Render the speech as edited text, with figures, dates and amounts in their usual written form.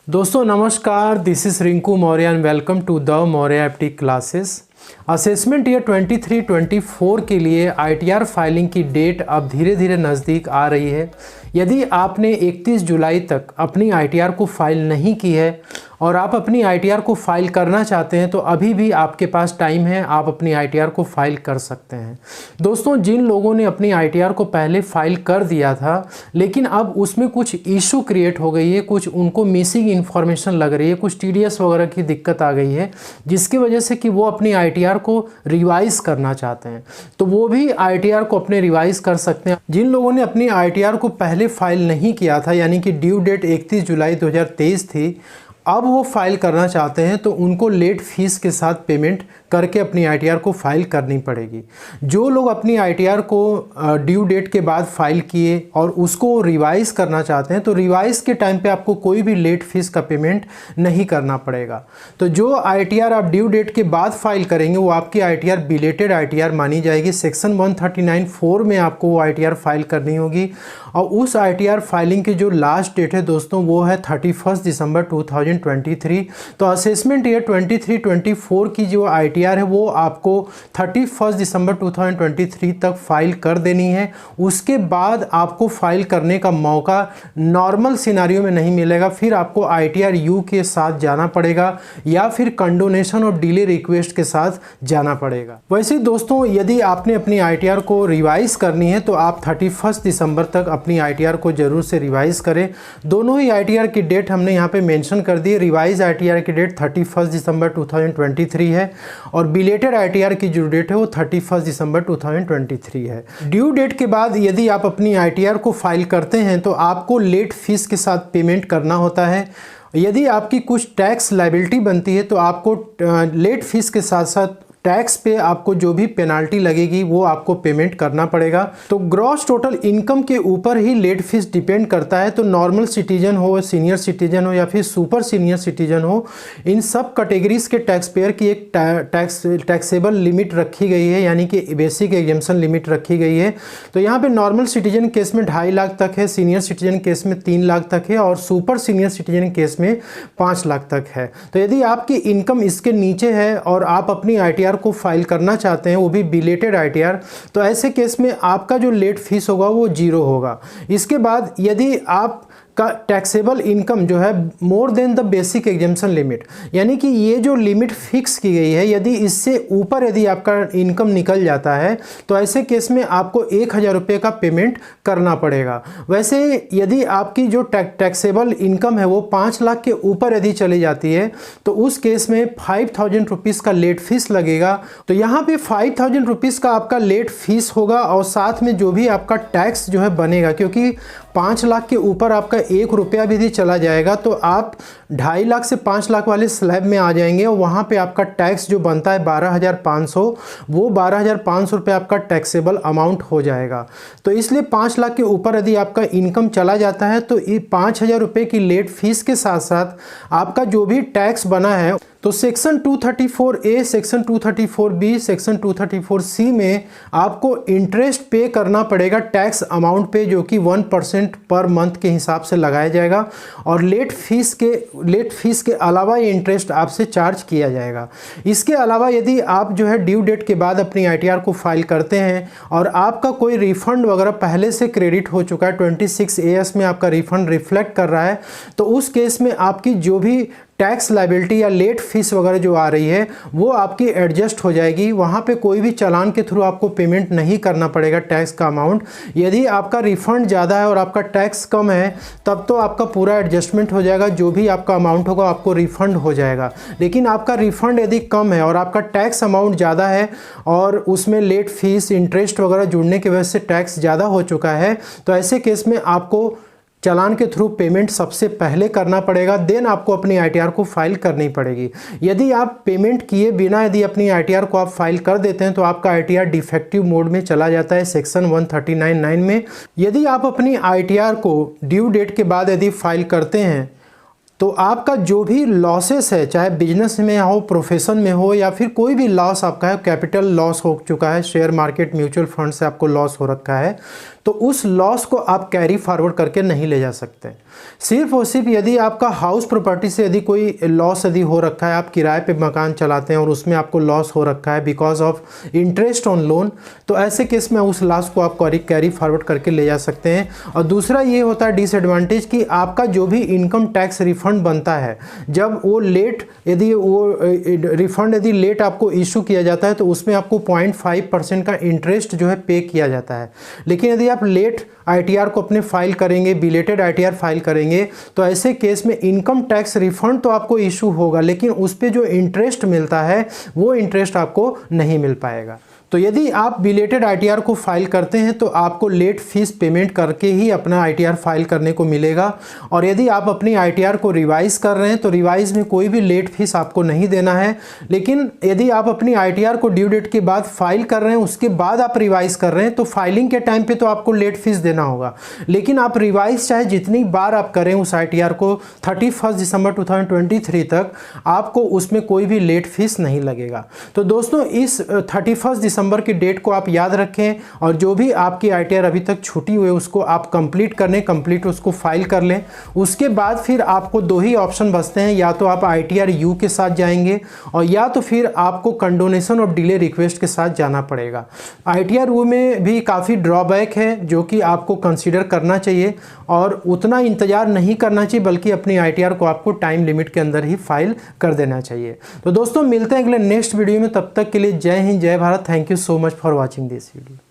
दोस्तों नमस्कार, this is Rinku Maurya and welcome to the Maurya apti classes. Assessment year 23-24 के लिए आईटीआर फाइलिंग की डेट अब धीरे धीरे नज़दीक आ रही है। यदि आपने 31 जुलाई तक अपनी आईटीआर को फाइल नहीं की है और आप अपनी आईटीआर को फाइल करना चाहते हैं तो अभी भी आपके पास टाइम है, आप अपनी आईटीआर को फाइल कर सकते हैं। दोस्तों, जिन लोगों ने अपनी आईटीआर को पहले फाइल कर दिया था लेकिन अब उसमें कुछ इशू क्रिएट हो गई है, कुछ उनको मिसिंग इन्फॉर्मेशन लग रही है, कुछ टीडीएस वगैरह की दिक्कत आ गई है जिसकी वजह से कि वो अपनी आईटीआर को रिवाइज करना चाहते हैं, तो वो भी आईटीआर को अपने रिवाइज कर सकते हैं। जिन लोगों ने अपनी आईटीआर को पहले फाइल नहीं किया था, यानी कि ड्यू डेट 31 जुलाई 2023 थी, अब वो फाइल करना चाहते हैं तो उनको लेट फीस के साथ पेमेंट करके अपनी आईटीआर को फाइल करनी पड़ेगी। जो लोग अपनी आईटीआर को ड्यू डेट के बाद फाइल किए और उसको रिवाइज करना चाहते हैं तो रिवाइज के टाइम पे आपको कोई भी लेट फीस का पेमेंट नहीं करना पड़ेगा। तो जो आईटीआर आप ड्यू डेट के बाद फाइल करेंगे वो आपकी आईटीआर बिलेटेड आईटीआर मानी जाएगी। सेक्शन 139(4) में आपको वो आईटीआर फाइल करनी होगी और उस आईटीआर फाइलिंग की जो लास्ट डेट है दोस्तों वो है 31 दिसंबर 2023। तो असेसमेंट ईयर 23-24 की जो आईटीआर है वो आपको 31 दिसंबर 2023 तक फाइल कर देनी है। उसके बाद आपको फाइल करने का मौका नॉर्मल सिनारियो में नहीं मिलेगा, फिर आपको आईटीआर यू के साथ जाना पड़ेगा या फिर कंडोनेशन और डिले रिक्वेस्ट के साथ जाना पड़ेगा। वैसे दोस्तों, यदि आपने अपनी आईटीआर को रिवाइज करनी है तो आप 31 दिसंबर तक अपनी आईटीआर को जरूर से रिवाइज करें। दोनों ही आईटीआर की डेट हमने यहाँ पे मेंशन कर दी है। रिवाइज आईटीआर की डेट 31 दिसंबर 2023 है और बिलेटेड आईटीआर की जो डेट है वो 31 दिसंबर 2023 है। ड्यू डेट के बाद यदि आप अपनी आईटीआर को फाइल करते हैं तो आपको लेट फीस के साथ पेमेंट करना होता है। यदि आपकी कुछ टैक्स लायबिलिटी बनती है तो आपको लेट फीस के साथ साथ टैक्स पे आपको जो भी पेनाल्टी लगेगी वो आपको पेमेंट करना पड़ेगा। तो ग्रॉस टोटल इनकम के ऊपर ही लेट फीस डिपेंड करता है। तो नॉर्मल सिटीजन हो, सीनियर सिटीजन हो या फिर सुपर सीनियर सिटीजन हो, इन सब कैटेगरीज के टैक्स पेयर की एक टैक्सेबल लिमिट रखी गई है, यानी कि बेसिक एग्जेम्पशन लिमिट रखी गई है। तो यहाँ पे नॉर्मल सिटीजन केस में 2.5 लाख तक है, सीनियर सिटीजन केस में 3 लाख तक है और सुपर सीनियर सिटीजन केस में 5 लाख तक है। तो यदि आपकी इनकम इसके नीचे है और आप अपनी आईटीआर को फाइल करना चाहते हैं, वो भी बिलेटेड आईटीआर, तो ऐसे केस में आपका जो लेट फीस होगा वो 0 होगा। इसके बाद यदि आप का टैक्सेबल इनकम जो है more than the basic exemption limit, यानी कि ये जो लिमिट फिक्स की गई है, यदि इससे ऊपर यदि आपका इनकम निकल जाता है तो ऐसे केस में आपको 1000 रुपये का पेमेंट करना पड़ेगा। वैसे यदि आपकी जो टैक्सेबल इनकम है वो 5 लाख के ऊपर यदि चली जाती है तो उस केस में 5000 रुपीज़ का लेट फीस लगेगा। तो यहाँ पे 5000 रुपीज़ का आपका लेट फीस होगा और साथ में जो भी आपका टैक्स जो है बनेगा, क्योंकि 5 लाख के ऊपर आपका 1 रुपया भी यदि चला जाएगा तो आप 2.5 लाख से 5 लाख वाले स्लैब में आ जाएंगे और वहाँ पे आपका टैक्स जो बनता है 12,500, वो 12,500 रुपये आपका टैक्सेबल अमाउंट हो जाएगा। तो इसलिए 5 लाख के ऊपर यदि आपका इनकम चला जाता है तो 5,000 रुपये की लेट फीस के साथ साथ आपका जो भी टैक्स बना है तो section 234A, section 234B, section 234C में आपको इंटरेस्ट पे करना पड़ेगा टैक्स अमाउंट पे, जो कि 1% पर मंथ के हिसाब से लगाया जाएगा और लेट फीस के अलावा ये इंटरेस्ट आपसे चार्ज किया जाएगा। इसके अलावा यदि आप जो है ड्यू डेट के बाद अपनी आईटीआर को फाइल करते हैं और आपका कोई रिफंड वगैरह पहले से क्रेडिट हो चुका है, 26AS में आपका रिफंड रिफ्लेक्ट कर रहा है, तो उस केस में आपकी जो भी टैक्स लायबिलिटी या लेट फीस वगैरह जो आ रही है वो आपकी एडजस्ट हो जाएगी। वहाँ पे कोई भी चालान के थ्रू आपको पेमेंट नहीं करना पड़ेगा टैक्स का अमाउंट। यदि आपका रिफंड ज़्यादा है और आपका टैक्स कम है तब तो आपका पूरा एडजस्टमेंट हो जाएगा, जो भी आपका अमाउंट होगा आपको रिफ़ंड हो जाएगा। लेकिन आपका रिफ़ंड यदि कम है और आपका टैक्स अमाउंट ज़्यादा है और उसमें लेट फीस इंटरेस्ट वगैरह जुड़ने की वजह से टैक्स ज़्यादा हो चुका है तो ऐसे केस में आपको चालान के थ्रू पेमेंट सबसे पहले करना पड़ेगा, देन आपको अपनी आईटीआर को फाइल करनी पड़ेगी। यदि आप पेमेंट किए बिना यदि अपनी आईटीआर को आप फाइल कर देते हैं तो आपका आईटीआर डिफेक्टिव मोड में चला जाता है सेक्शन 139(9) में। यदि आप अपनी आईटीआर को ड्यू डेट के बाद यदि फाइल करते हैं तो आपका जो भी लॉसेस है, चाहे बिजनेस में हो, प्रोफेशन में हो या फिर कोई भी लॉस आपका है, कैपिटल लॉस हो चुका है, शेयर मार्केट म्यूचुअल फंड से आपको लॉस हो रखा है, तो उस लॉस को आप कैरी फॉरवर्ड करके नहीं ले जा सकते। सिर्फ और सिर्फ यदि आपका हाउस प्रॉपर्टी से यदि कोई लॉस यदि हो रखा है, आप किराए पे मकान चलाते हैं और उसमें आपको लॉस हो रखा है because of interest on loan, तो ऐसे केस में उस लॉस को आप कैरी फॉरवर्ड करके ले जा सकते हैं। और दूसरा ये होता है डिसएडवांटेज कि आपका जो भी इनकम टैक्स रिफंड बनता है, जब वो लेट यदि वो रिफंड यदि लेट आपको इशू किया जाता है तो उसमें आपको 0.5% का इंटरेस्ट जो है पे किया जाता है। लेकिन यदि आप लेट आईटीआर को अपने फाइल करेंगे, बिलेटेड आईटीआर फाइल करेंगे, तो ऐसे केस में इनकम टैक्स रिफंड तो आपको इशू होगा, लेकिन उस पर जो इंटरेस्ट मिलता है वो इंटरेस्ट आपको नहीं मिल पाएगा। तो यदि आप बिलेटेड आईटीआर को फाइल करते हैं तो आपको लेट फीस पेमेंट करके ही अपना आईटीआर फाइल करने को मिलेगा। और यदि आप अपनी आईटीआर को रिवाइज कर रहे हैं तो रिवाइज में कोई भी लेट फीस आपको नहीं देना है। लेकिन यदि आप अपनी आईटीआर को ड्यू डेट के बाद फाइल कर रहे हैं, उसके बाद आप रिवाइज कर रहे हैं, तो फाइलिंग के टाइम पे तो आपको लेट फीस देना होगा। लेकिन आप रिवाइज चाहे जितनी बार आप करें उस आईटीआर को 31 दिसंबर 2023 तक, आपको उसमें कोई भी लेट फीस नहीं लगेगा। तो दोस्तों इस 31 दिसंबर की डेट को आप याद रखें और जो भी आपकी आईटीआर अभी तक छूटी हुई है उसको आप कंप्लीट उसको फाइल कर लें। उसके बाद फिर आपको दो ही ऑप्शन बचते हैं, या तो आप आईटीआर यू के साथ जाएंगे और या तो फिर आपको कंडोनेशन ऑफ डिले रिक्वेस्ट के साथ जाना पड़ेगा। आईटीआर यू में भी काफ़ी ड्रॉबैक है जो कि आपको कंसीडर करना चाहिए और उतना इंतजार नहीं करना चाहिए, बल्कि अपनी आईटीआर को आपको टाइम लिमिट के अंदर ही फाइल कर देना चाहिए। तो दोस्तों मिलते हैं अगले नेक्स्ट वीडियो में, तब तक के लिए जय हिंद, जय Bharat. Thank you so much for watching this video.